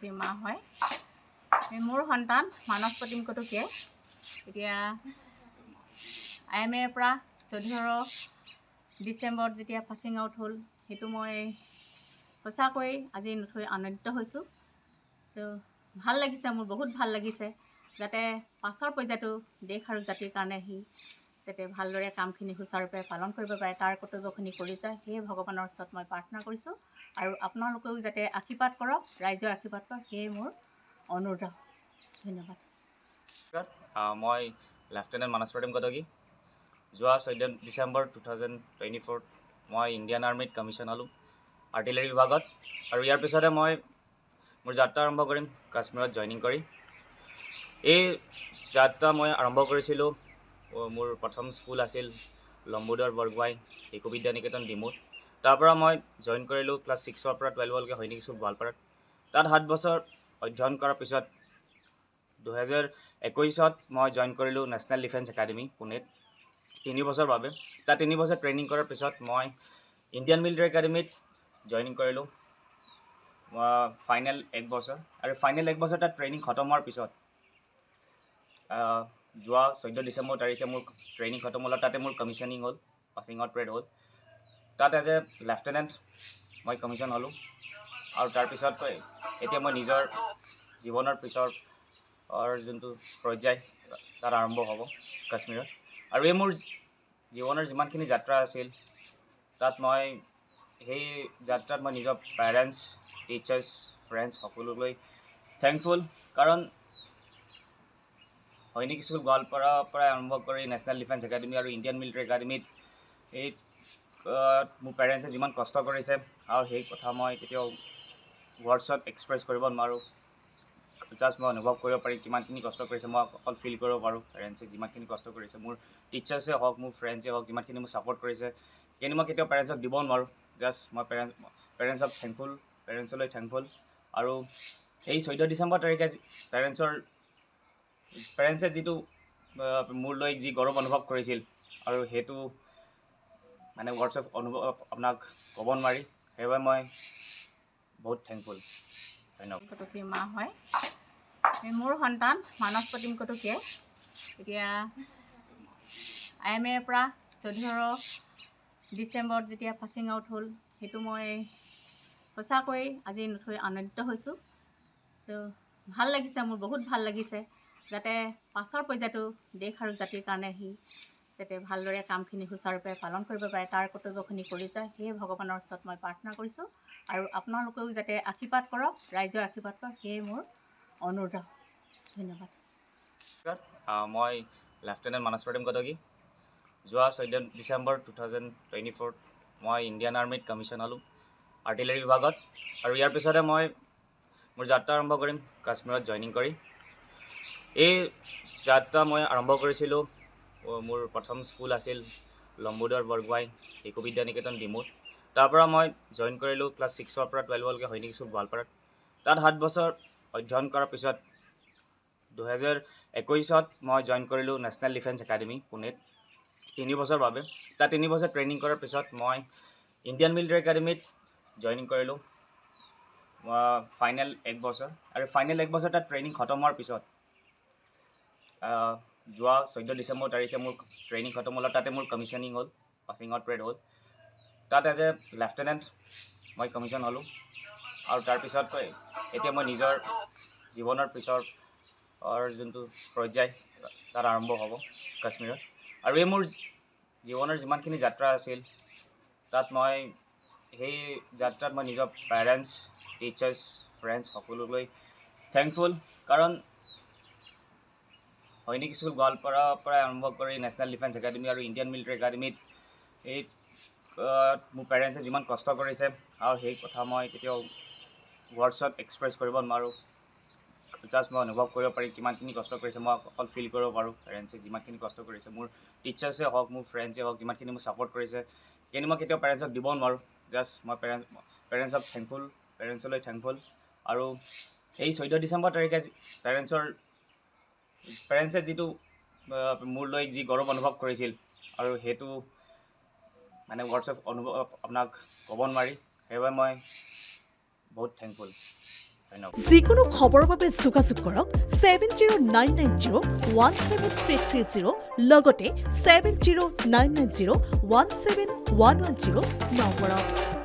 গৰ্ভৱতী মা হয়। মোৰ সন্তান মানস প্ৰতিম কটকীয়াই এতিয়া IMA পৰা 14 ডিচেম্বৰত যেতিয়া পাছিং আউট হ'ল, সেইটো মই সঁচাকৈ আজি নথৈ আনন্দিত হৈছোঁ। ভাল লাগিছে, মোৰ বহুত ভাল লাগিছে, যাতে পাছৰ পৰ্যায়তো দেশ আৰু জাতিৰ কাৰণে সি যাতে ভালদৰে কামখিনি সুচাৰুৰূপে পালন কৰিব পাৰে, তাৰ কৰ্তব্যখিনি কৰি যায়, সেয়ে ভগৱানৰ ওচৰত মই প্ৰাৰ্থনা কৰিছোঁ। আৰু আপোনালোকেও যাতে আশীৰ্বাদ কৰক, ৰাইজৰ আশীৰ্বাদ কৰক, সেয়ে মোৰ অনুৰোধ। ধন্যবাদ। মই লেফটেনেণ্ট মানস প্ৰতিম কটকী। যোৱা 14 ডিচেম্বৰ 2024 মই ইণ্ডিয়ান আৰ্মিত কমিশ্যন হ'লোঁ আৰ্টিলাৰী বিভাগত। আৰু ইয়াৰ পিছতে মই মোৰ যাত্ৰা আৰম্ভ কৰিম কাশ্মীৰত জইনিং কৰি। এই যাত্ৰা মই আৰম্ভ কৰিছিলোঁ, মোৰ প্ৰথম স্কুল আছিল লম্বোদৰ বৰগোহাঁই শিশু বিদ্যা নিকেতন ডিমুত। তাৰপৰা মই জইন কৰিলোঁ ক্লাছ 6ৰ পৰা 12লৈকে সৈনিক স্কুল গোৱালপাৰাত। তাত 7 বছৰ অধ্যয়ন কৰাৰ পিছত 2021 মই জইন কৰিলোঁ নেশ্যনেল ডিফেন্স একাডেমি পুনেত 3 বছৰৰ বাবে। তাত 3 বছৰ ট্ৰেইনিং কৰাৰ পিছত মই ইণ্ডিয়ান মিলিটাৰী একাডেমিত জইনিং কৰিলোঁ ফাইনেল 1 বছৰ। আৰু ফাইনেল 1 বছৰ তাত ট্ৰেইনিং খতম হোৱাৰ পিছত যোৱা 14 ডিচেম্বৰ তাৰিখে মোৰ ট্ৰেইনিং খতম হ'ল। তাতে মোৰ কমিশ্যনিং হ'ল, পাছিং আউট পেৰেড হ'ল। তাত এজ এ লেফটেনেণ্ট মই কমিশ্যন হ'লোঁ। আৰু তাৰপিছত এতিয়া মই নিজৰ জীৱনৰ পিছৰ যোনটো পৰ্যায় তাত আৰম্ভ হ'ব কাশ্মীৰত। আৰু এই মোৰ জীৱনৰ যিমানখিনি যাত্ৰা আছিল, তাত মই সেই যাত্ৰাত মই নিজৰ পেৰেণ্টছ, টিচাৰ্ছ, ফ্ৰেণ্ডছ সকলোলৈ থেংকফুল। কাৰণ সৈনিক স্কুল গোৱালপাৰাৰ পৰা আৰম্ভ কৰি নেশ্যনেল ডিফেন্স একাডেমি আৰু ইণ্ডিয়ান মিলিটাৰী একাডেমিত এই মোৰ পেৰেণ্টছে যিমান কষ্ট কৰিছে, আৰু সেই কথা মই কেতিয়াও ৱৰ্ডছত এক্সপ্ৰেছ কৰিব নোৱাৰোঁ। জাষ্ট মই অনুভৱ কৰিব পাৰি কিমানখিনি কষ্ট কৰিছে, মই অকল ফিল কৰিব পাৰোঁ পেৰেণ্টছে যিমানখিনি কষ্ট কৰিছে। মোৰ টিচাৰ্ছে হওক, মোৰ ফ্ৰেণ্ডছে হওক, যিমানখিনি মোক ছাপৰ্ট কৰিছে, কিন্তু মই কেতিয়াও পেৰেণ্টছক দিব নোৱাৰোঁ। জাষ্ট মই পেৰেণ্টছক থেংকফুল, পেৰেণ্টছলৈ থেংকফুল। আৰু এই 14 ডিচেম্বৰ তাৰিখে পেৰেণ্টছে যিটো মোৰ লৈ যি গৌৰৱ অনুভৱ কৰিছিল, আৰু সেইটো মানে ৱৰ্ডছ অফ অনুভৱ আপোনাক ক'ব নোৱাৰি। সেইবাবে মই বহুত থেংকফুল। ধন্যবাদ। কটকী মা হয়। মোৰ সন্তান মানস প্ৰতিম কটকীয়াই এতিয়া IMA পৰা 14 ডিচেম্বৰত যেতিয়া পাছিং আউট হ'ল, সেইটো মই সঁচাকৈ আজি নথৈ আনন্দিত হৈছোঁ। ভাল লাগিছে, মোৰ বহুত ভাল লাগিছে, যাতে পাছৰ পৰ্যায়তো দেশ আৰু জাতিৰ কাৰণে সি যাতে ভালদৰে কামখিনি সুচাৰুৰূপে পালন কৰিব পাৰে, তাৰ কৰ্তব্যখিনি কৰি যায়, সেয়ে ভগৱানৰ ওচৰত মই প্ৰাৰ্থনা কৰিছোঁ। আৰু আপোনালোকেও যাতে আশীৰ্বাদ কৰক, ৰাইজৰ আশীৰ্বাদ কৰক, সেয়ে মোৰ অনুৰোধ। ধন্যবাদ। মই লেফটেনেণ্ট মানস প্ৰতিম কটকী। যোৱা 14 ডিচেম্বৰ 2024 মই ইণ্ডিয়ান আৰ্মিত কমিশ্যন হ'লোঁ আৰ্টিলাৰী বিভাগত। আৰু ইয়াৰ পিছতে মই মোৰ যাত্ৰা আৰম্ভ কৰিম কাশ্মীৰত জইনিং কৰি। এই যাত্ৰা মই আৰম্ভ কৰিছিলোঁ, মোৰ প্ৰথম স্কুল আছিল লম্বোদৰ বৰগোহাঁই শিশু বিদ্যা নিকেতন ডিমুত। তাৰপৰা মই জইন কৰিলোঁ ক্লাছ 6ৰ পৰা 12লৈকে সৈনিক স্কুল গোৱালপাৰাত। তাত 7 বছৰ অধ্যয়ন কৰাৰ পিছত 2021 মই জইন কৰিলোঁ নেশ্যনেল ডিফেন্স একাডেমি পুনেত 3 বছৰৰ বাবে। তাত 3 বছৰ ট্ৰেইনিং কৰাৰ পিছত মই ইণ্ডিয়ান মিলিটাৰী একাডেমিত জইনিং কৰিলোঁ ফাইনেল 1 বছৰ। আৰু ফাইনেল 1 বছৰ তাত ট্ৰেইনিং খতম হোৱাৰ পিছত যোৱা 14 ডিচেম্বৰ তাৰিখে মোৰ ট্ৰেইনিং খতম হ'ল। তাতে মোৰ কমিশ্যনিং হ'ল, পাছিং আউট পেৰেড হ'ল। তাত এজ এ লেফটেনেণ্ট মই কমিশ্যন হ'লোঁ। আৰু তাৰপিছত এতিয়া মই নিজৰ জীৱনৰ পিছৰ যোনটো পৰ্যায় তাত আৰম্ভ হ'ব কাশ্মীৰত। আৰু এই মোৰ জীৱনৰ যিমানখিনি যাত্ৰা আছিল, তাত মই সেই যাত্ৰাত মই নিজৰ পেৰেণ্টছ, টিচাৰ্ছ, ফ্ৰেণ্ডছ সকলোলৈ থেংকফুল। কাৰণ সৈনিক স্কুল গোৱালপাৰাৰ পৰা আৰম্ভ কৰি নেশ্যনেল ডিফেন্স একাডেমি আৰু ইণ্ডিয়ান মিলিটাৰী একাডেমিত এই মোৰ পেৰেণ্টছে যিমান কষ্ট কৰিছে, আৰু সেই কথা মই কেতিয়াও ৱৰ্ডছত এক্সপ্ৰেছ কৰিব নোৱাৰোঁ। জাষ্ট মই অনুভৱ কৰিব পাৰি কিমানখিনি কষ্ট কৰিছে, মই অকল ফিল কৰিব পাৰোঁ পেৰেণ্টছে যিমানখিনি কষ্ট কৰিছে। মোৰ টিচাৰ্ছে হওক, মোৰ ফ্ৰেণ্ডছে হওক, যিমানখিনি মোক ছাপৰ্ট কৰিছে, কিন্তু মই কেতিয়াও পেৰেণ্টছক দিব নোৱাৰোঁ। জাষ্ট মই পেৰেণ্টছক থেংকফুল, পেৰেণ্টছলৈ থেংকফুল। আৰু এই 14 ডিচেম্বৰ তাৰিখে পেৰেণ্টছে যিটো মোৰ লৈ যি গৌৰৱ অনুভৱ কৰিছিল, আৰু সেইটো মানে ৱৰ্ডছ অফ অনুভৱ আপোনাক ক'ব নোৱাৰি। সেইবাবে মই বহুত থেংকফুল। ধন্যবাদ। যিকোনো খবৰৰ বাবে যোগাযোগ কৰক 7099017330 লগতে 7099017110 নম্বৰত।